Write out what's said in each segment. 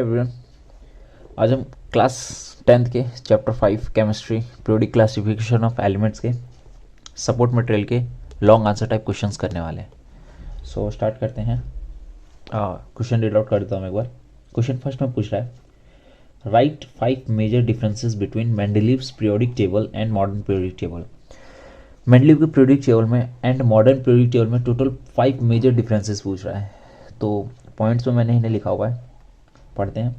Everyone, आज हम class 10th के chapter 5 chemistry periodic classification of elements के सपोर्ट मटेरियल के लॉन्ग आंसर टाइप क्वेश्चंस करने वाले हैं। सो स्टार्ट करते हैं। क्वेश्चन रीड आउट कर देता हूँ एक बार। क्वेश्चन फर्स्ट में पूछ रहा है, right 5 major differences between Mendeleev's periodic table and modern periodic table. Mendeleev के पीरियोडिक टेबल में एंड मॉडर्न पीरियोडिक टेबल में टोटल 5 मेजर डिफरेंसेस पूछ रहा है। तो पॉइंट्स में मैंने इन्हें लिखा हुआ है, पढ़ते हैं।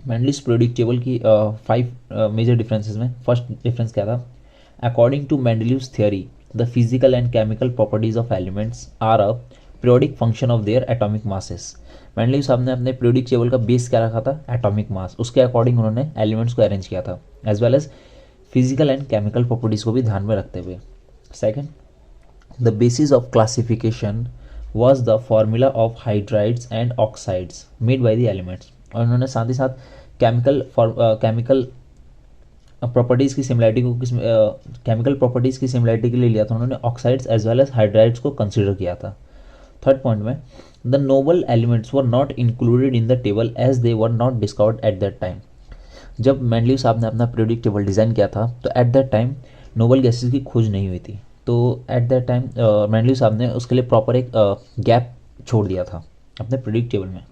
मेंडलीव्स पीरियोडिक टेबल की 5 मेजर डिफरेंसेस में फर्स्ट डिफरेंस क्या था? According to Mendeleev's theory, the physical and chemical properties of elements are a periodic function of their atomic masses. Mendeleev साहब ने अपने पीरियोडिक टेबल का बेस क्या रखा था? Atomic mass. उसके अकॉर्डिंग उन्होंने एलिमेंट्स को अरेंज किया था, as well as physical and chemical properties को भी ध्यान में रखते हुए। Second, the basis of classification was the formula of hydrides and oxides made by the elements। और उन्होंने साथ ही साथ केमिकल प्रॉपर्टीज़ की सिमिलैरिटी को केमिकल प्रॉपर्टीज़ की सिमिलैरिटी के लिए लिया था उन्होंने oxides as well as hydrides को कंसिडर किया था। थर्ड पॉइंट में, the noble elements were not included in the table as they were not discovered at that time. जब मेंडलीव साहब ने अपना पीरियोडिक टेबल डिज़ाइन किया था तो at that time noble gases की खोज नहीं हुई थी। तो एट दैट टाइम मेंडलीव साहब ने उसके लिए प्रॉपर एक गैप छोड़ दिया था अपने पीरियोडिक टेबल में।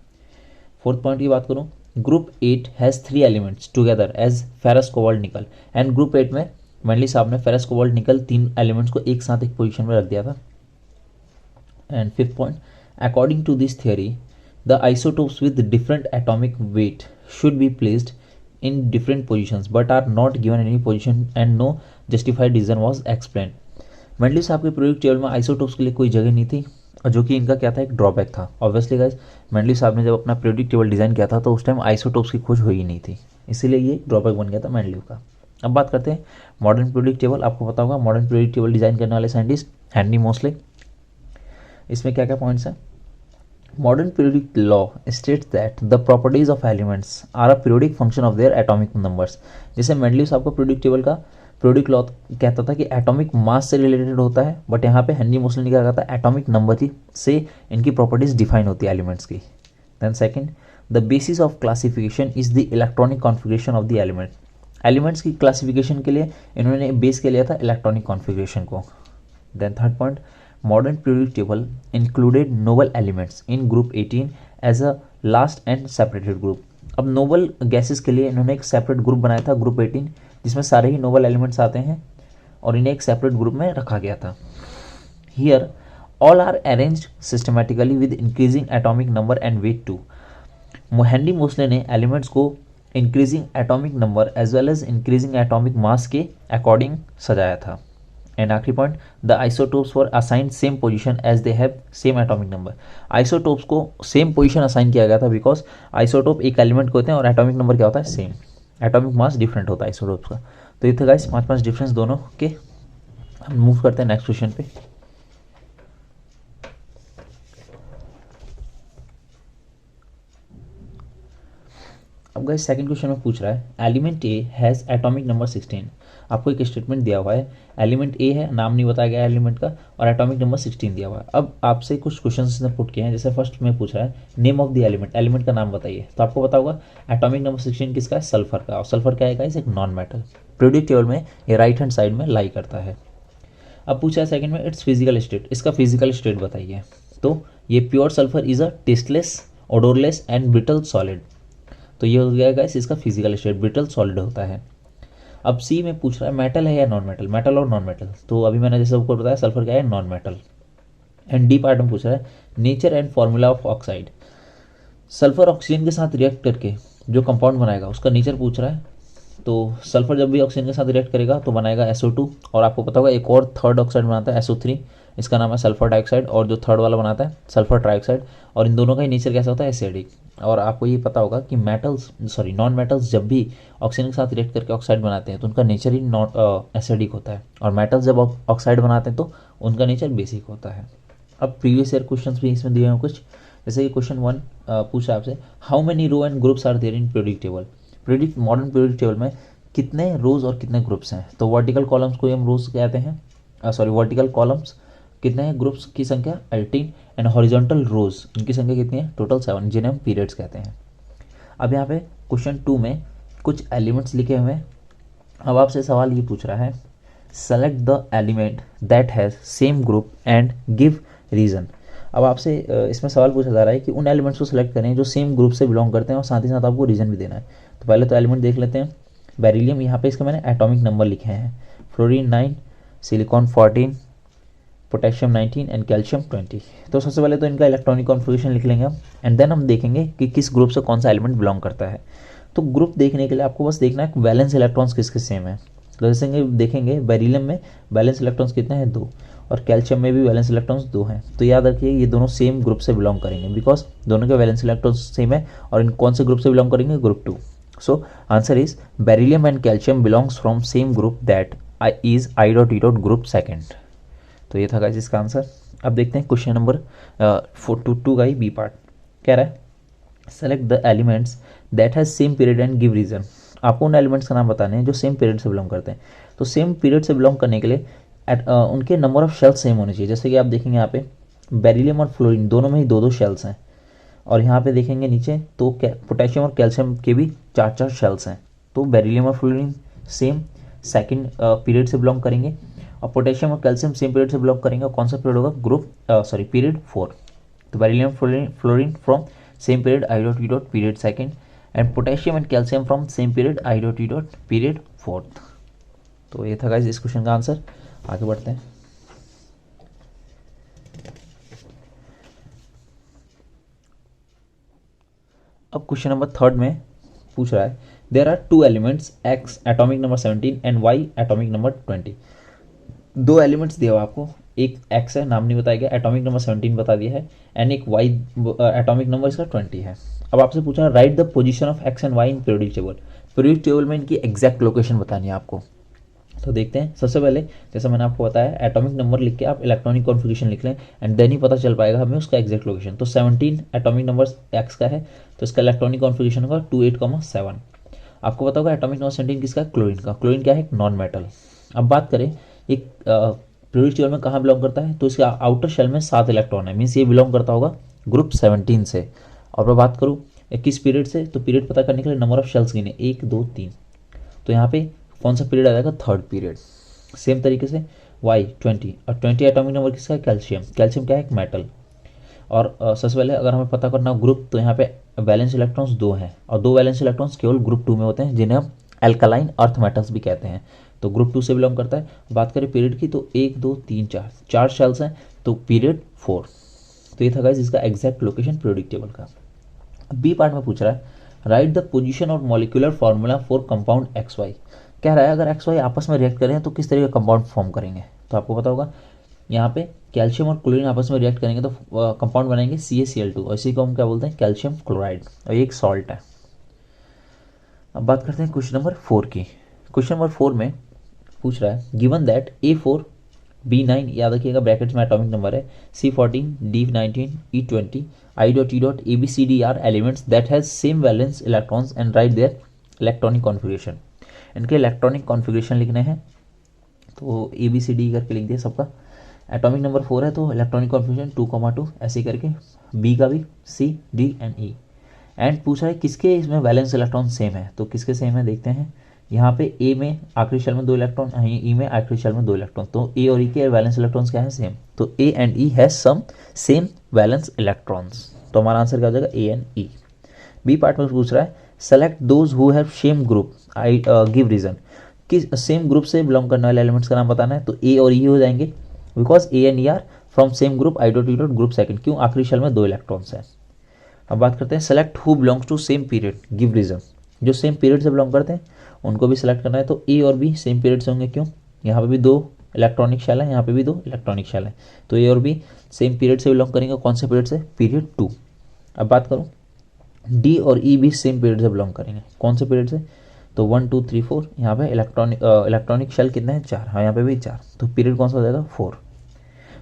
फोर्थ पॉइंट की बात करूं, group 8 has 3 elements together as ferrous cobalt nickel. And group 8 में मेंडलीव साहब ने फेरस कोबाल्ट निकल 3 एलिमेंट्स को एक साथ एक पोजीशन में रख दिया था। And fifth point, according to this theory, the isotopes with different atomic weight should be placed in different positions but are not given any position and no justified reason was explain. Mendeleev साहब के periodic table में isotopes के लिए कोई जगह नहीं थी, और जो कि इनका क्या था, एक ड्रॉबैक था। ऑब्वियसली गाइस, मेंडलीव साहब ने जब अपना पीरियोडिक टेबल डिज़ाइन किया था तो उस टाइम आइसोटोप्स की खोज हुई ही नहीं थी, इसीलिए ये ड्रॉबैक बन गया था मेंडलीव का। अब बात करते हैं मॉडर्न पीरियोडिक टेबल। आपको पता होगा मॉडर्न पीरियोडिक टेबल डिज़ाइन करने वाले साइंटिस्ट हेनरी मोसले। इसमें क्या क्या पॉइंट्स हैं? Modern periodic law states that the properties of elements are a periodic function of their atomic numbers. जैसे मेंडलीव साहब का पीरियोडिक टेबल का पीरियोडिक लॉ कहता था कि एटॉमिक मास से रिलेटेड होता है, बट यहाँ पे हेनरी मोसले ने क्या कहा था, एटॉमिक नंबर से इनकी प्रॉपर्टीज डिफाइन होती है एलिमेंट्स की। Then second, the basis of classification is the electronic configuration of the element. Elements की क्लासिफिकेशन के लिए इन्होंने बेस के लिया था इलेक्ट्रॉनिक कॉन्फ़िगरेशन को। Then third point, modern periodic table included noble elements in group 18 as a last and separated group. अब noble gases के लिए इन्होंने एक सेपरेट ग्रुप बनाया था ग्रुप 18, जिसमें सारे ही नोबल एलिमेंट्स आते हैं, और इन्हें एक सेपरेट ग्रुप में रखा गया था। Here all are arranged systematically with increasing atomic number and weight too. Henry Moseley ने एलिमेंट्स को increasing atomic number as well as increasing atomic mass के अकॉर्डिंग सजाया था। एंड आखिरी point, the isotopes were assign same position as they have same atomic number. Isotopes को same position assign किया गया था बिकॉज आइसोटोप एक एलिमेंट को होते हैं और एटॉमिक नंबर क्या होता है, सेम। एटॉमिक मास डिफरेंट होता है आइसोटोप्स का। तो ये थे गाइस 5 डिफरेंस दोनों के। हम मूव करते हैं नेक्स्ट क्वेश्चन पे। अब गाइस सेकंड क्वेश्चन में पूछ रहा है, element A has atomic number 16। आपको एक स्टेटमेंट दिया हुआ है, एलिमेंट ए है, नाम नहीं बताया गया एलिमेंट का, और एटॉमिक नंबर 16 दिया हुआ है। अब आपसे कुछ क्वेश्चंस ने पुट किए हैं। जैसे फर्स्ट में पूछ रहा है, name of the element, element का नाम बताइए। तो आपको पता होगा एटॉमिक नंबर 16 किसका है, सल्फर का। और सल्फर क्या है गाइस, एक नॉन मेटल। पीरियोडिक टेबल में ये राइट हैंड साइड में लाई करता है। अब पूछा है सेकंड में, इट्स फिजिकल स्टेट, इसका फिजिकल स्टेट बताइए। तो ये pure sulphur is a tasteless, odourless and brittle solid. तो ये हो गया गाइस इसका फिजिकल स्टेट, ब्रिटल सॉलिड होता है। अब सी में पूछ रहा है मेटल है या नॉन मेटल, मेटल और नॉन मेटल। तो अभी मैंने जैसे आपको बताया सल्फर क्या है, non metal. And D part में पूछ रहा है, nature and formula of oxide. Sulphur oxygen के साथ रिएक्ट करके जो कंपाउंड बनाएगा उसका नेचर पूछ रहा है। तो सल्फर जब भी ऑक्सीजन के साथ रिएक्ट करेगा तो बनाएगा SO2। और आपको पता होगा एक और थर्ड ऑक्साइड बनाता है SO3, इसका नाम है सल्फर डाइऑक्साइड। और जो थर्ड वाला बनाता है सल्फर ट्राइऑक्साइड। और इन दोनों का ही नेचर कैसा होता है, एसिडिक। और आपको ये पता होगा कि नॉन मेटल्स जब भी ऑक्सीजन के साथ रिएक्ट करके ऑक्साइड बनाते हैं तो उनका नेचर ही नॉन एसिडिक होता है, और मेटल्स जब ऑक्साइड बनाते हैं तो उनका नेचर बेसिक होता है। अब प्रीवियस ईयर क्वेश्चन भी इसमें दिए हैं कुछ। जैसे कि क्वेश्चन 1 पूछा आपसे, how many row and groups are there in periodic table. Modern periodic table में कितने रोज और कितने ग्रुप्स हैं। तो वर्टिकल कॉलम्स को हम रोज कहते हैं, वर्टिकल कॉलम्स कितने हैं, ग्रुप्स की संख्या 18, एंड हॉरिजॉन्टल रोज इनकी संख्या कितनी है, टोटल 7, जिन्हें हम पीरियड्स कहते हैं। अब यहाँ पे क्वेश्चन 2 में कुछ एलिमेंट्स लिखे हुए हैं। अब आपसे सवाल ये पूछ रहा है, select the element that has same group and give reason. अब आपसे इसमें सवाल पूछा जा रहा है कि उन एलिमेंट्स को सेलेक्ट करें जो सेम ग्रुप से बिलोंग करते हैं और साथ ही साथ आपको रीज़न भी देना है। तो पहले तो एलिमेंट देख लेते हैं। बेरिलियम, यहाँ पे इसके मैंने एटॉमिक नंबर लिखे हैं, fluorine 9, silicon 14, potassium 19 and calcium 20। तो सबसे पहले तो इनका इलेक्ट्रॉनिक कॉन्फ़िगरेशन लिख लेंगे हम, एंड देन हम देखेंगे कि किस ग्रुप से कौन सा एलिमेंट बिलोंग करता है। तो ग्रुप देखने के लिए आपको बस देखना है वैलेंस इलेक्ट्रॉन्स किसके सेम है। तो जैसे देखेंगे बेरिलियम में वैलेंस इलेक्ट्रॉन्स कितने हैं, 2, और कैल्शियम में भी वैलेंस इलेक्ट्रॉन्स 2 हैं। तो याद रखिए ये दोनों सेम ग्रुप से बिलोंग करेंगे बिकॉज दोनों के वैलेंस इलेक्ट्रॉन्स सेम है। और इन कौन से ग्रुप से बिलोंग करेंगे, group 2। So answer is beryllium and calcium belongs from same group that is I dot E dot group second. तो ये था गाइस इसका आंसर। अब देखते हैं क्वेश्चन नंबर 2 का ही बी पार्ट। कह रहा है select the elements that has same period and give reason. आपको उन एलिमेंट्स का नाम बताने हैं जो सेम पीरियड से बिलोंग करते हैं। तो सेम पीरियड से बिलोंग करने के लिए उनके नंबर ऑफ शेल्स सेम होने चाहिए। जैसे कि आप देखेंगे यहाँ पे बेरिलियम और फ्लोरीन दोनों में ही 2-2 शेल्स हैं, और यहाँ पे देखेंगे नीचे तो पोटेशियम और कैल्शियम के भी 4-4 शेल्स हैं। तो बेरिलियम और फ्लोरीन सेम सेकंड पीरियड से बिलोंग करेंगे, और पोटेशियम और कैल्शियम सेम पीरियड से बिलोंग करेंगे। और कौन सा पीरियड होगा, पीरियड 4। तो beryllium fluorine from same period I dot E dot period second, and potassium and calcium from same period I dot E dot period 4th। तो ये था गाइस इस क्वेश्चन का आंसर। आगे बढ़ते हैं। अब क्वेश्चन नंबर 3 में पूछ रहा है there are 2 elements X atomic number 17 and Y atomic number 20। 2 elements दिया हुआ आपको, एक एक्स है, नाम नहीं बताया गया, एटॉमिक नंबर 17 बता दिया है, एंड एक वाई एटॉमिक नंबर इसका 20 है। अब आपसे पूछा write the position of X and Y in periodic table. Periodic table में इनकी एग्जैक्ट लोकेशन बतानी है आपको। तो देखते हैं। सबसे पहले जैसा मैंने आपको बताया एटॉमिक नंबर लिख के आप इलेक्ट्रॉनिक कॉन्फ़िगरेशन लिख लें, एंड देन ही पता चल पाएगा हमें उसका एग्जैक्ट लोकेशन। तो 17 एटॉमिक नंबर एक्स का है, तो इसका इलेक्ट्रॉनिक कॉन्फ़िगरेशन होगा 28,7। आपको पता होगा एटॉमिक नंबर 17 किसका है, क्लोरीन का। क्लोरीन क्या है, एक नॉन मेटल। अब बात करें एक पीरियोडिक टेबल में कहाँ बिलोंग करता है, तो इसका आउटर शेल में 7 इलेक्ट्रॉन है, मीन्स ये बिलोंग करता होगा ग्रुप 17 से। और मैं बात करूँ किस पीरियड से, तो पीरियड पता करने के लिए नंबर ऑफ शेल्स गिने 1 2 3। तो यहाँ पे कौन सा पीरियड आ जाएगा, 3rd पीरियड। सेम तरीके से वाई 20, और 20 एटॉमिक नंबर किसका है, कैल्शियम। कैल्शियम क्या है, एक मेटल। और सबसे पहले अगर हमें पता करना ग्रुप, तो यहाँ पे वैलेंस इलेक्ट्रॉन्स 2 हैं, और 2 वैलेंस इलेक्ट्रॉन्स केवल ग्रुप 2 में होते हैं, जिन्हें हम एल्कालाइन अर्थ मेटल्स भी कहते हैं। तो ग्रुप 2 से बिलोंग करता है। बात करें पीरियड की, तो 1 2 3 4 शेल्स हैं, तो पीरियड 4। तो ये था गाइस इसका एग्जैक्ट लोकेशन पीरियोडिक टेबल का। बी पार्ट में पूछ रहा है राइट द पोजीशन और molecular formula for compound X Y. कह रहा है अगर एक्स वाई आपस में रिएक्ट करें तो किस तरह का कंपाउंड फॉर्म करेंगे। तो आपको पता होगा यहाँ पे कैल्शियम और क्लोरीन आपस में रिएक्ट करेंगे तो कंपाउंड बनाएंगे CaCl2, और इसी को हम क्या बोलते हैं, कैल्शियम क्लोराइड, और ये एक सॉल्ट है। अब बात करते हैं क्वेश्चन नंबर 4 की। क्वेश्चन नंबर 4 में पूछ रहा है गिवन दैट A4 B9, याद रखिएगा ब्रैकेट्स में एटॉमिक नंबर है, C14 D19 E20 I dot E dot ABCD are elements that has same valence electrons and write their electronic configuration. इनके इलेक्ट्रॉनिक कॉन्फ़िगरेशन लिखने हैं, तो ABCD करके लिख दिया सबका। एटॉमिक नंबर 4 है तो इलेक्ट्रॉनिक कॉन्फ़िगरेशन 2,2 ऐसे करके, बी का भी C D and E। And पूछा है किसके इसमें वैलेंस इलेक्ट्रॉन सेम है, तो किसके सेम है देखते हैं। यहाँ पे ए में आखिरी शेल में 2 इलेक्ट्रॉन, ई में आखिरी शेल में 2 इलेक्ट्रॉन, तो ए और ई के वैलेंस इलेक्ट्रॉन्स क्या है, सेम। तो A and E has some same valence electrons, तो हमारा आंसर क्या हो जाएगा, A and E. B part में पूछ रहा है select those who have same group, I give reason. किस सेम ग्रुप से बिलोंग करने वाले एलिमेंट्स का नाम बताना है, तो ए और ई हो जाएंगे because A and E are from same group I dot E dot group second. क्यों, आखिरी शेल में 2 इलेक्ट्रॉन्स है। अब बात करते हैं select who belongs to same period, give reason. जो सेम पीरियड से बिलोंग करते हैं उनको भी सिलेक्ट करना है, तो ए और बी सेम पीरियड से होंगे। क्यों, यहाँ पे भी 2 इलेक्ट्रॉनिक शेल है, यहाँ पे भी 2 इलेक्ट्रॉनिक शेल है, तो ए और बी सेम पीरियड से बिलोंग करेंगे। कौन से पीरियड से, पीरियड 2। अब बात करूँ डी और ई भी सेम पीरियड से बिलोंग करेंगे। कौन से पीरियड से, तो 1 2 3 4, यहाँ पे इलेक्ट्रॉनिक शेल कितने हैं, 4, हाँ यहाँ पे भी 4, तो पीरियड कौन सा हो जाएगा, 4।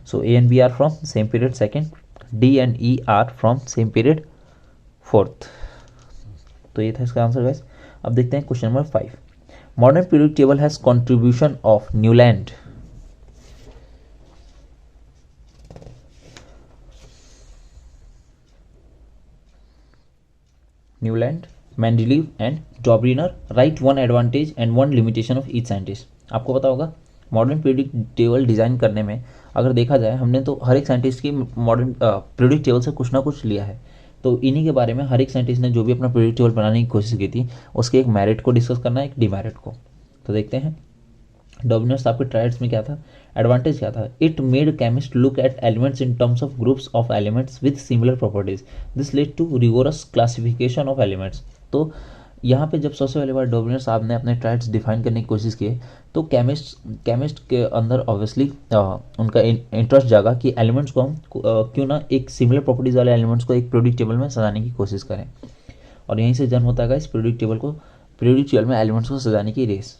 So A and B are from same period second, D and E are from same period 4th। तो ये था इसका आंसर गाइस। अब देखते हैं question number 5। Modern periodic table has contribution of Newland. Mendeleev and Dobereiner right one advantage and one limitation of each scientist. आपको पता होगा मॉडर्न पीरियोडिक टेबल डिज़ाइन करने में अगर देखा जाए हमने तो हर एक साइंटिस्ट की मॉडर्न पीरियोडिक टेबल से कुछ ना कुछ लिया है। तो इन्हीं के बारे में हर एक साइंटिस्ट ने जो भी अपना पीरियोडिक टेबल बनाने की कोशिश की थी उसके एक मेरिट को डिस्कस करना है, एक डिमेरिट को। तो देखते हैं डॉब्रिनर्स आपके ट्रायड्स में क्या था, एडवांटेज क्या था। It made chemist look at elements in terms of groups of elements with similar properties, this led to rigorous classification of elements. तो यहाँ पे जब सबसे पहली बार डॉब्रिनर साहब ने अपने ट्रायड्स डिफाइन करने की कोशिश की तो केमिस्ट के अंदर ऑब्वियसली उनका इंटरेस्ट जागा कि एलिमेंट्स को हम क्यों ना एक सिमिलर प्रॉपर्टीज वाले एलिमेंट्स को एक पीरियोडिक टेबल में सजाने की कोशिश करें। और यहीं से जन्म होता है इस पीरियोडिक टेबल में एलिमेंट्स को सजाने की रेस।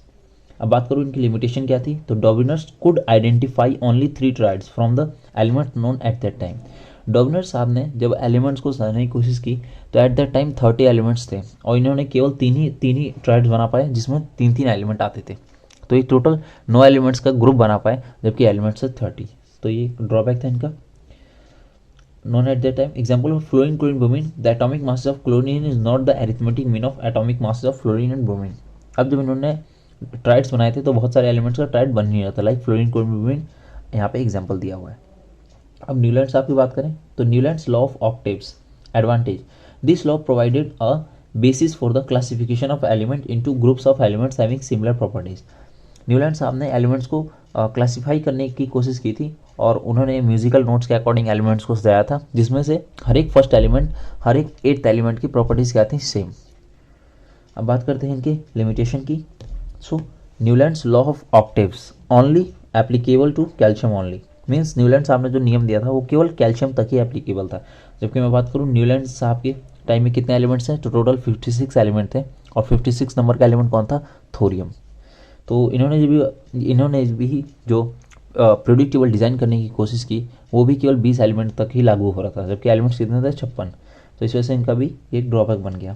अब बात करूँ इनकी लिमिटेशन क्या थी, तो Dobereiner's could identify only 3 triads from the element known at that time. Dobereiner साहब ने जब एलिमेंट्स को सजाने की कोशिश की तो एट दैट टाइम 30 एलिमेंट्स थे और इन्होंने केवल तीन ही ट्रायड्स बना पाए जिसमें 3 एलिमेंट आते थे। तो ये टोटल 9 एलिमेंट्स का ग्रुप बना पाए जबकि एलिमेंट्स है 30। तो ये ड्रॉबैक था इनका। Non eight that time example of fluorine chlorine bromine, the atomic mass of chlorine is not the arithmetic mean of atomic mass of fluorine and bromine. अब जब इन्होंने ट्राइड्स बनाए थे तो बहुत सारे एलिमेंट्स का ट्राइड बन नहीं रहा था, लाइक फ्लोरीन क्लोरीन ब्रोमीन यहाँ पे एग्जांपल दिया हुआ है। अब न्यूलैंड्स साहब की बात करें तो Newlands law of octaves advantage, this law provided a basis for the classification of element into groups of elements having similar properties. Newland साहब ने एलिमेंट्स को क्लासीफाई करने की कोशिश की थी और उन्होंने म्यूजिकल नोट्स के अकॉर्डिंग एलिमेंट्स को सजाया था जिसमें से हर एक फर्स्ट एलिमेंट हर एक 8th एलिमेंट की प्रॉपर्टीज क्या थी, सेम। अब बात करते हैं इनके लिमिटेशन की। So Newlands law of octaves only applicable to calcium only, means Newland साहब ने जो नियम दिया था वो केवल कैल्शियम तक ही एप्लीकेबल था। जबकि मैं बात करूँ न्यूलैंड साहब के टाइम में कितने एलिमेंट्स हैं, तो टोटल 56 एलिमेंट थे और 56 नंबर का एलिमेंट कौन था, थोरियम। तो इन्होंने भी जो पीरियोडिक टेबल डिज़ाइन करने की कोशिश की वो भी केवल 20 एलिमेंट तक ही लागू हो रहा था जबकि एलिमेंट्स कितने थे, 56। तो इस वजह से इनका भी एक ड्रॉबैक बन गया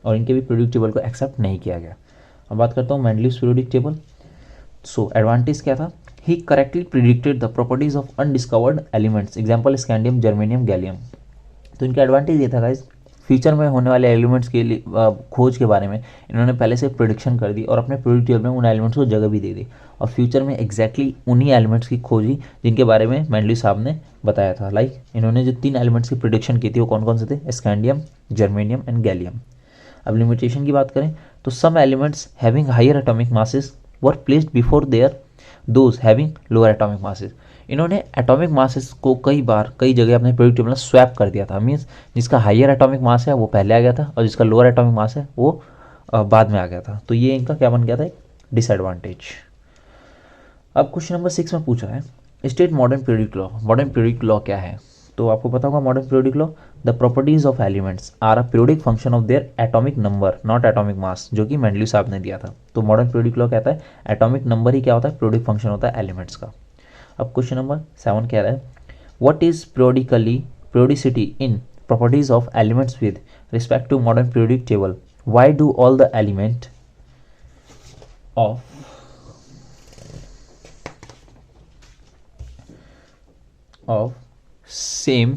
और इनके भी पीरियोडिक टेबल को एक्सेप्ट नहीं किया गया। अब बात करता हूँ Mendeleev's periodic table. So advantage क्या था, he correctly predicted the properties of undiscovered elements, example scandium, germanium, gallium. तो इनका एडवांटेज ये था गाइस, फ्यूचर में होने वाले एलिमेंट्स के लिए खोज के बारे में इन्होंने पहले से प्रिडिक्शन कर दी और अपने पीरियोडिक टेबल में उन एलिमेंट्स को जगह भी दे दी और फ्यूचर में एग्जैक्टली उन्हीं एलिमेंट्स की खोजी जिनके बारे में मेंडलीव साहब ने बताया था। लाइक इन्होंने जो 3 एलिमेंट्स की प्रिडिक्शन की थी वो कौन कौन से थे, स्कैंडियम, जर्मेनियम एंड गैलियम। अब लिमिटेशन की बात करें तो some elements having higher atomic masses were placed before their those having lower atomic masses. इन्होंने एटॉमिक मासेस को कई जगह अपने पीरियोडिक टेबल में स्वैप कर दिया था, मीन्स जिसका हायर एटॉमिक मास है वो पहले आ गया था और जिसका लोअर एटॉमिक मास है वो बाद में आ गया था। तो ये इनका क्या बन गया था, एक डिसएडवांटेज। अब क्वेश्चन नंबर 6 में पूछा है state modern periodic law. Modern periodic law क्या है, तो आपको पता होगा modern periodic law, the properties of elements are a periodic function of their atomic number not atomic mass, जो कि मेंडलीव साहब ने दिया था। तो मॉडर्न पीरियोडिक लॉ कहता है एटॉमिक नंबर ही क्या होता है, पीरियोडिक फंक्शन होता है एलिमेंट्स का। अब क्वेश्चन नंबर 7 कह रहा है what is periodicity in properties of elements with respect to modern periodic table, why do all the element of same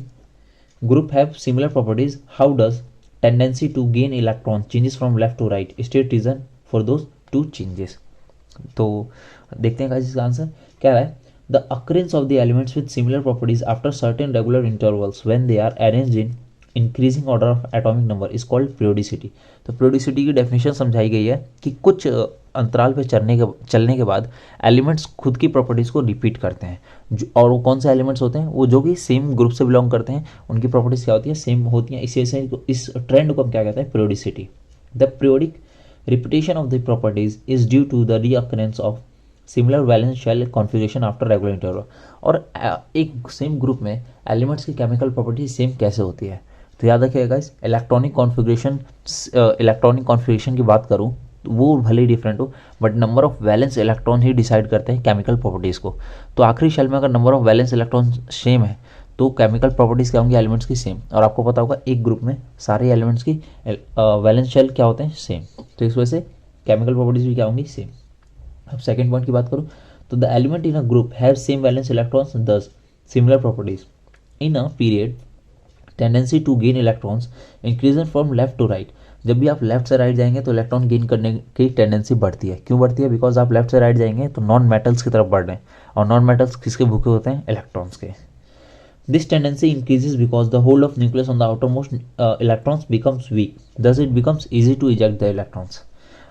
group have similar properties, how does tendency to gain electron changes from left to right, state reason for those two changes। तो देखते हैं इसका answer क्या है, the occurrence of the elements with similar properties after certain regular intervals when they are arranged in increasing order of atomic number is called periodicity। तो periodicity की definition समझाई गई है कि कुछ अंतराल पे चलने के बाद एलिमेंट्स खुद की प्रॉपर्टीज़ को रिपीट करते हैं और वो कौन से एलिमेंट्स होते हैं, वो जो कि सेम ग्रुप से बिलोंग करते हैं उनकी प्रॉपर्टीज़ क्या होती है, सेम होती हैं। इस ट्रेंड को हम क्या कहते हैं, periodicity. The periodic repetition of the properties is due to the recurrence of similar valence shell configuration after regular interval. और एक सेम ग्रुप में एलिमेंट्स की केमिकल प्रॉपर्टीज सेम कैसे होती है, तो याद रखिएगा गाइस, इलेक्ट्रॉनिक कॉन्फ़िगरेशन की बात करूँ वो भले ही डिफरेंट हो but number of valence electron he decide करते हैं केमिकल प्रॉपर्टीज़ को। तो आखिरी शेल में अगर number of valence electron same है तो केमिकल प्रॉपर्टीज़ क्या होंगी, एलिमेंट्स की सेम। और आपको पता होगा एक ग्रुप में सारे एलिमेंट्स की वैलेंस शेल क्या होते हैं, सेम। तो इस वजह से केमिकल प्रॉपर्टीज़ भी क्या होंगी, सेम। अब सेकेंड पॉइंट की बात करूँ तो the element in a group have same valence electrons thus similar properties in a period tendency to gain electrons increases from left to right, जब भी आप लेफ्ट से राइट जाएंगे तो इलेक्ट्रॉन गेन करने की टेंडेंसी बढ़ती है। क्यों बढ़ती है? बिकॉज आप लेफ्ट से राइट जाएंगे तो नॉन मेटल्स की तरफ बढ़ रहे हैं, और नॉन मेटल्स किसके भूखे होते हैं? इलेक्ट्रॉन्स के। This tendency increases because the hold of nucleus on the outermost electrons becomes weak, thus it becomes easy to eject the electrons.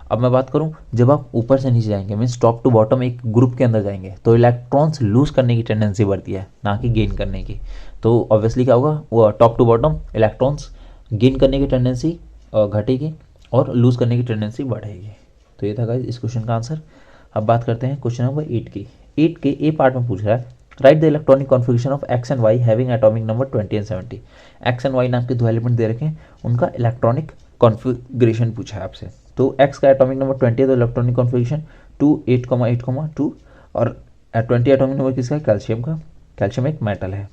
अब मैं बात करूं, जब आप ऊपर से नीचे जाएंगे मीन्स टॉप टू बॉटम एक ग्रुप के अंदर जाएंगे तो इलेक्ट्रॉन्स लूज करने की टेंडेंसी बढ़ती है, ना कि गेन करने की। तो ऑब्वियसली क्या होगा, वो top to bottom electrons gain करने की टेंडेंसी घटेगी और लूज करने की टेंडेंसी बढ़ेगी। तो ये था गाइस इस क्वेश्चन का आंसर। अब बात करते हैं क्वेश्चन नंबर 8 की। 8 के ए पार्ट में पूछ रहा है, write the electronic configuration of X and Y having atomic number 20 and 70। X and Y नाम के दो एलिमेंट दे रखे हैं, उनका इलेक्ट्रॉनिक कॉन्फ़िगरेशन पूछा है आपसे। तो एक्स का एटॉमिक नंबर 20 है तो इलेक्ट्रॉनिक कॉन्फ़िगरेशन 2 8,8,2, और 20 एटॉमिक नंबर किसका है? कैल्शियम का। कैल्शियम एक मेटल है।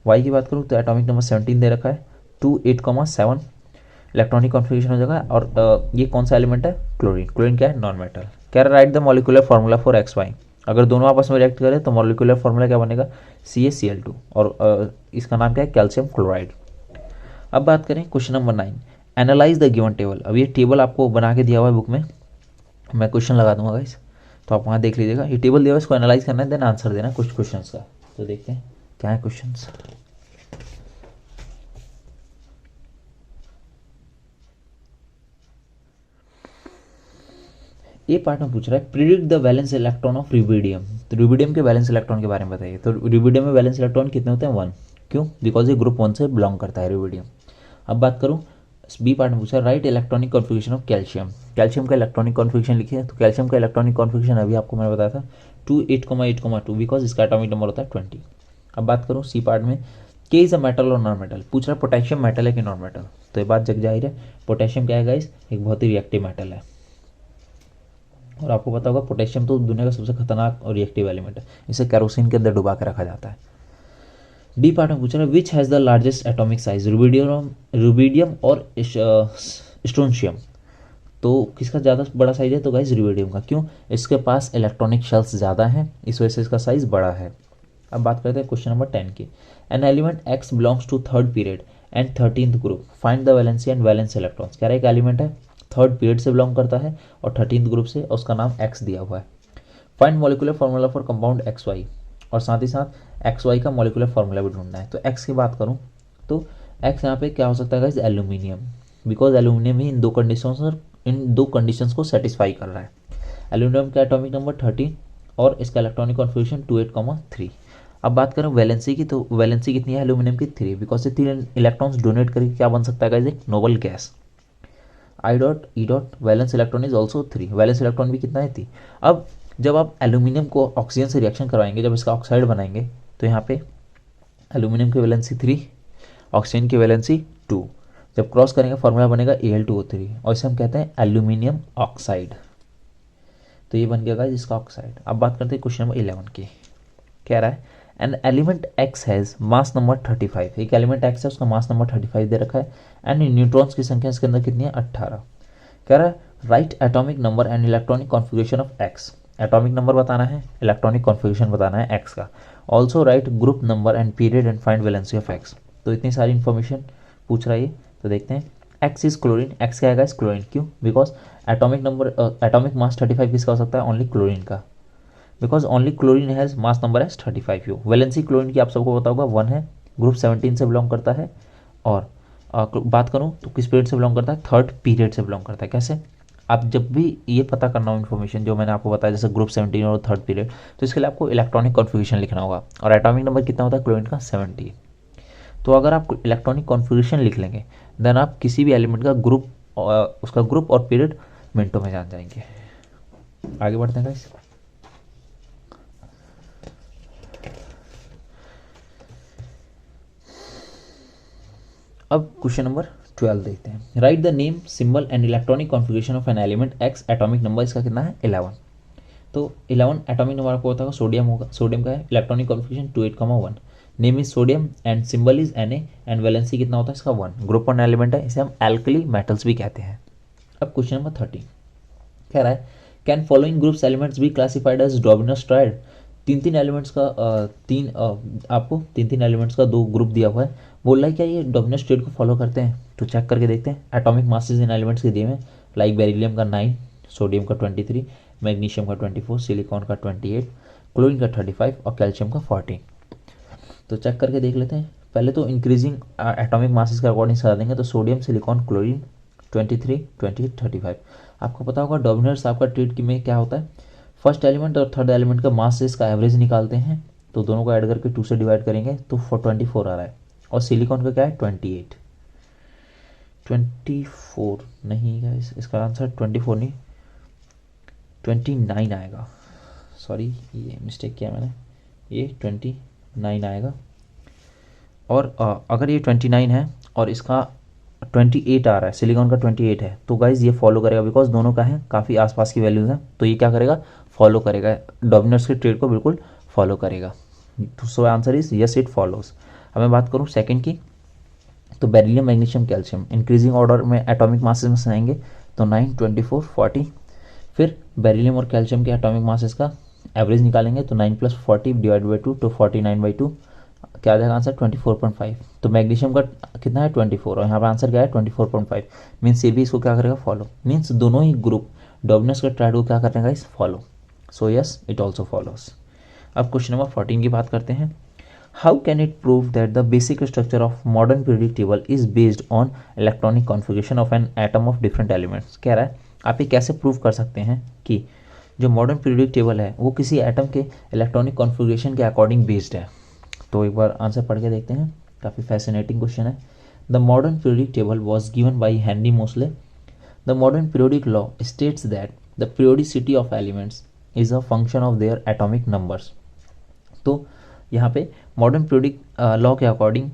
वाई की बात करूँ तो एटॉमिक नंबर 17 दे रखा है, 2 8,7 इलेक्ट्रॉनिक कॉन्फ़िगरेशन हो जाएगा। और ये कौन सा एलिमेंट है? क्लोरीन। क्लोरीन क्या है? Non metal. कह रहा write the molecular formula for X Y. अगर दोनों आपस में रिएक्ट करें तो मॉलिक्यूलर फार्मूला क्या बनेगा? CaCl2, और इसका नाम क्या है? Calcium chloride. अब बात करें question number 9, analyse the given table. अब ये टेबल आपको बना के दिया हुआ है बुक में, मैं क्वेश्चन लगा दूंगा गाइस, तो आप वहाँ देख लीजिएगा। ये टेबल दिया हुआ है, इसको एनालाइज करना है, देन आंसर देना कुछ क्वेश्चन का। तो देखते हैं क्या है क्वेश्चन। ये पार्ट में पूछ रहा है, predict the valence electron of rubidium. तो रुबिडियम के वैलेंस इलेक्ट्रॉन के बारे में बताइए। तो रुबिडियम में वैलेंस इलेक्ट्रॉन कितने होते हैं? 1। क्यों? बिकॉज ये ग्रुप 1 से बिलोंग करता है रुबिडियम। अब बात करूँ बी पार्ट में पूछा, right electronic configuration of calcium. Calcium का इलेक्ट्रॉनिक कॉन्फ़िगरेशन लिखिए। तो कैल्शियम का इलेक्ट्रॉनिक कॉन्फ़िगरेशन अभी आपको मैंने बताया था 2 8,8,2, बिकॉज इसका एटॉमिक नंबर होता है 20। अब बात करूँ सी पार्ट में, के इज अ मेटल और नॉन मेटल। पूछ रहा है पोटेशियम मेटल है कि नॉन मेटल। तो ये बात जग जाहिर है, पोटेशियम क्या है गाइस? एक बहुत ही रिएक्टिव मेटल है। और आपको पता होगा पोटेशियम तो दुनिया का सबसे खतरनाक और रिएक्टिव एलिमेंट है, इसे केरोसिन के अंदर डुबा के रखा जाता है। डी पार्ट में पूछ रहा है, which has the largest atomic size? Rubidium और स्ट्रोंशियम। तो किसका ज़्यादा बड़ा साइज है? तो गाइस रुबिडियम का। क्यों? इसके पास इलेक्ट्रॉनिक शेल्स ज़्यादा हैं, इस वजह से इसका साइज बड़ा है। अब बात करते हैं क्वेश्चन नंबर 10 की। An element X belongs to third period and 13th group, find the valency and valence electrons. कह रहा है एक एलिमेंट है, थर्ड पीरियड से बिलोंग करता है और 13th ग्रुप से, और उसका नाम एक्स दिया हुआ है। Find molecular formula for compound X Y, और साथ ही साथ एक्स वाई का मॉलिक्यूलर फार्मूला भी ढूंढना है। तो एक्स की बात करूँ तो एक्स यहाँ पे क्या हो सकता है गाइस? एल्यूमिनियम, बिकॉज एल्यूमिनियम ही इन दो कंडीशंस को सेटिस्फाई कर रहा है। एल्यूमिनियम का एटॉमिक नंबर 13 और इसका इलेक्ट्रॉनिक कॉन्फ़िगरेशन 28,3। अब बात करें वैलेंसी की, तो वैलेंसी कितनी है एल्यूमिनियम की? 3, बिकॉज से 3 इलेक्ट्रॉन्स डोनेट करके क्या बन सकता है गाइस? एक noble gas. I dot E dot valence electron is also 3, valence electron भी कितना है? 3। अब जब आप एल्यूमिनियम को ऑक्सीजन से रिएक्शन करवाएंगे, जब इसका ऑक्साइड बनाएंगे, तो यहाँ पे एल्यूमिनियम की वैलेंसी 3, ऑक्सीजन की वैलेंसी 2, जब क्रॉस करेंगे फॉर्मूला बनेगा Al2O3, और इसे हम कहते हैं एल्यूमिनियम ऑक्साइड। तो ये बन गया गाइस इसका ऑक्साइड। अब बात करते हैं क्वेश्चन नंबर 11 की। कह रहा है N element x has mass number 35। एक एलिमेंट एक्स है, उसका मास नंबर 35 दे रखा है, एंड न्यूट्रॉन्स की संख्या इसके अंदर कितनी है? 18। कह रहा है right atomic number and electronic configuration of x. Atomic number बताना है, इलेक्ट्रॉनिक कॉन्फ़िगरेशन बताना है एक्स का। Also right group number and period and find valency of x. तो इतनी सारी इन्फॉर्मेशन पूछ रहा है ये। तो देखते हैं, एक्स इज क्लोरीन। एक्स क्या है गाइस? क्लोरीन। क्यों? बिकॉज एटॉमिक मास 35 किसका हो सकता है? ओनली क्लोरीन का, because only chlorine has mass number as 35 u. Valency chlorine की आप सबको पता होगा 1 है, ग्रुप 17 से बिलोंग करता है, और बात करूँ तो किस पीरियड से बिलोंग करता है? थर्ड पीरियड से बिलोंग करता है। कैसे? आप जब भी ये पता करना हो इन्फॉर्मेशन जो मैंने आपको बताया, जैसे ग्रुप 17 और थर्ड पीरियड, तो इसके लिए आपको इलेक्ट्रॉनिक कॉन्फ़िगरेशन लिखना होगा, और एटॉमिक नंबर कितना होता है क्लोरीन का? 70। तो अगर आप इलेक्ट्रॉनिक कॉन्फ़िगरेशन लिख लेंगे, देन आप किसी भी एलिमेंट का ग्रुप, उसका ग्रुप और पीरियड मिनटों में जान जाएंगे। आगे बढ़ते हैं गाइस। अब क्वेश्चन नंबर 12 देखते हैं। Right the name, symbol and electronic configuration of an element x. Atomic number इसका कितना है? 11। तो 11 एटॉमिक नंबर आपको होता है सोडियम होगा, सोडियम का है। Electronic configuration 28,1, name is sodium and symbol is Na, and valency कितना होता है इसका? 1। ग्रुप 1 एलिमेंट है, इसे हम एल्कली मेटल्स भी कहते हैं। अब क्वेश्चन नंबर 13 कह रहा है can following groups elements be classified as Dobereiner's triad. तीन तीन एलिमेंट्स का आपको तीन तीन एलिमेंट्स का दो ग्रुप दिया हुआ है, बोल रहा है क्या ये डोमिनेंट स्टेट को फॉलो करते हैं, तो चेक करके देखते हैं। एटॉमिक मासेस इन एलिमेंट्स के दिए हुए, लाइक बेरिलियम का 9, सोडियम का 23, मैग्नीशियम का 24, सिलिकॉन का 28, क्लोरीन का 35 और कैल्शियम का 14। तो चेक करके देख लेते हैं। पहले तो इंक्रीजिंग एटॉमिक मासेस के अकॉर्डिंग सजा देंगे, तो सोडियम, सिलिकॉन, क्लोरीन 23, 28, 35। आपको पता होगा डोमिनेंट्स आपका ट्रीट में क्या होता है, फर्स्ट एलिमेंट और थर्ड एलिमेंट का मास से इसका एवरेज निकालते हैं, तो दोनों को ऐड करके 2 से डिवाइड करेंगे तो 24 आ रहा है। और सिलिकॉन का क्या है 28, 24 नहीं गाइस, इसका आंसर 24 नहीं 29 आएगा, सॉरी ये मिस्टेक किया मैंने, ये 29 आएगा। और अगर ये 29 है और इसका 28 आ रहा है, सिलिकॉन का 28 है, तो गाइज ये फॉलो करेगा, बिकॉज दोनों का है काफ़ी आसपास की वैल्यूज हैं, तो ये क्या करेगा, फॉलो करेगा, डोमिनेंट्स के ट्रेड को बिल्कुल फॉलो करेगा। So answer is yes it follows. अब मैं बात करूँ सेकंड की, तो beryllium, magnesium, calcium increasing order में एटॉमिक मासेस में सुनाएंगे, तो 9, 24, 40। फिर बेरिलियम और कैल्शियम के एटॉमिक मासेस का एवरेज निकालेंगे, तो 9 + 40 डिवाइड बाई 2, तो 49/2 क्या आ जाएगा आंसर 24.5। तो मैग्नीशियम का कितना है 24 और यहाँ पर आंसर क्या है 24.5। मीन्स ये भी इसको क्या करेगा फॉलो, मीन्स दोनों ही ग्रुप डोमिनेंस का ट्राइड को क्या करेगा इस follow. So yes it also follows. अब क्वेश्चन नंबर 14 की बात करते हैं। How can it prove that the basic structure of modern periodic table is based on electronic configuration of an atom of different elements. कह रहा है आप ये कैसे प्रूव कर सकते हैं कि जो मॉडर्न पीरियडिक टेबल है वो किसी एटम के इलेक्ट्रॉनिक कॉन्फ़िगरेशन के अकॉर्डिंग बेस्ड है। तो एक बार आंसर पढ़ के देखते हैं, काफ़ी फैसिनेटिंग क्वेश्चन है। The modern periodic table was given by Henry Mosle. The modern periodic law states that the periodicity of elements is a function of their atomic numbers. तो यहाँ पे मॉडर्न पीरियडिक लॉ के अकॉर्डिंग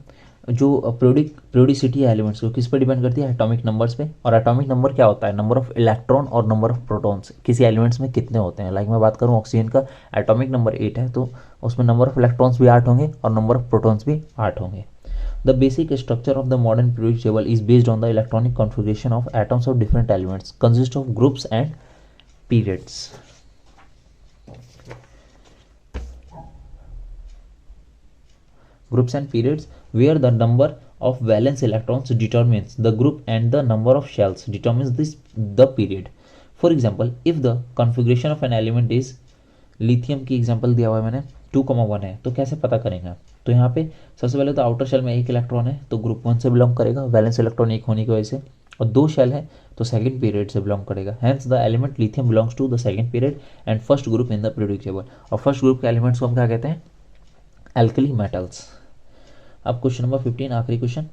जो periodicity है elements को किस पे depend करती है, एटॉमिक नंबर्स पे। और एटॉमिक नंबर क्या होता है, नंबर ऑफ इलेक्ट्रॉन और नंबर ऑफ प्रोटॉन्स किसी एलिमेंट्स में कितने होते हैं। लाइक मैं बात करूँ ऑक्सीजन का एटॉमिक नंबर 8 है, तो उसमें नंबर ऑफ इलेक्ट्रॉन्स भी 8 होंगे और नंबर ऑफ प्रोटॉन्स भी 8 होंगे। The basic structure of the modern periodic table is based on the electronic configuration of atoms of different elements consist of groups and periods. Groups and periods where the number of valence electrons determines the group and the number of shells determines the period. For example, if the configuration of an element is lithium की example दिया हुआ है मैंने 2,1 है, तो कैसे पता करेंगे। तो यहाँ पे सबसे पहले तो आउटर शेल में एक इलेक्ट्रॉन है तो ग्रुप 1 से बिलोंग करेगा, वैलेंस इलेक्ट्रॉन एक होने की वजह से, और 2 शेल है तो सेकंड पीरियड से बिलोंग करेगा। Hence the element lithium belongs to the second period and first group in the periodic table. और फर्स्ट ग्रुप के एलिमेंट्स को हम क्या कहते हैं, एल्कली मेटल्स। अब क्वेश्चन नंबर 15 आखिरी question.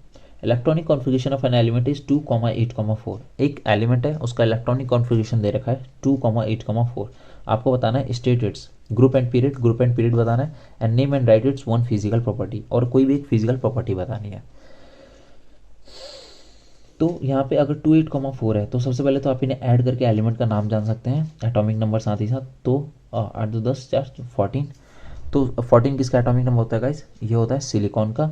Electronic configuration of an element is 2,8,4। एक एलिमेंट है उसका इलेक्ट्रॉनिक कॉन्फ़िगरेशन दे रखा है 2,8,4। आपको बताना है state its group and period बताना है, and name and right it's one physical property, और कोई भी एक फिजिकल प्रॉपर्टी बतानी है। तो यहाँ पे अगर 2,8,4 है तो सबसे पहले तो आप इन्हें ऐड करके एलिमेंट का नाम जान सकते हैं, एटॉमिक नंबर साथ ही साथ। तो 8 2 10 4 14, तो 14 किसका एटॉमिक नंबर होता है गाइस, ये होता है सिलिकॉन का,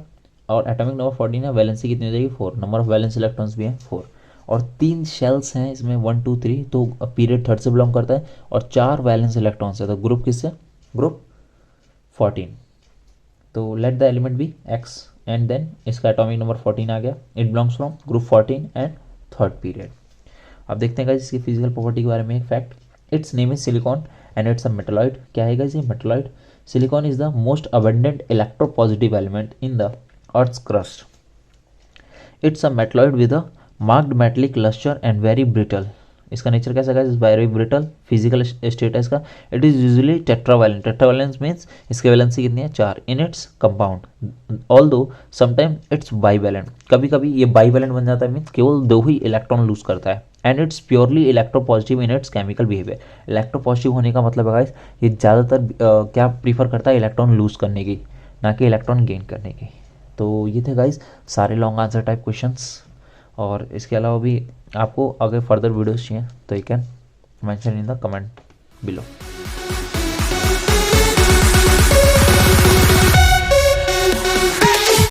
और एटॉमिक नंबर 14 है, वैलेंसी कितनी हो जाएगी 4, नंबर ऑफ वैलेंस इलेक्ट्रॉन्स भी है 4, और 3 शेल्स हैं इसमें 1 2 3, तो पीरियड थर्ड से बिलोंग करता है, और 4 वैलेंस इलेक्ट्रॉन्स है, तो ग्रुप किससे, ग्रुप 14। तो let the element be X and then इसका एटॉमिक नंबर 14 आ गया, it belongs from group 14 and third period. अब देखते हैं गाइस इसकी फिजिकल प्रॉपर्टी के बारे में एक fact. Its name is silicon and it's a metalloid. क्या है गाइस ये metalloid. Silicon is the most abundant electropositive element in the earth's crust. It's a metalloid with a marked metallic lustre and very brittle. इसका nature कैसा है, very brittle. Physical state है इसका, it is usually tetravalent. Tetravalence means इसकी valency कितनी है 4 in its compound, although sometime it's bivalent. कभी कभी ये बाईवैलेंट बन जाता है, मीन्स केवल 2 ही इलेक्ट्रॉन लूज करता है। And it's purely electropositive in its chemical behaviour. Electropositive होने का मतलब है गाइस ये ज़्यादातर क्या प्रीफर करता है, इलेक्ट्रॉन लूज करने की, ना कि इलेक्ट्रॉन गेन करने की। तो ये थे गाइस सारे लॉन्ग आंसर टाइप क्वेश्चंस, और इसके अलावा भी आपको अगर फर्दर वीडियोस चाहिए तो you can mention in the comment below.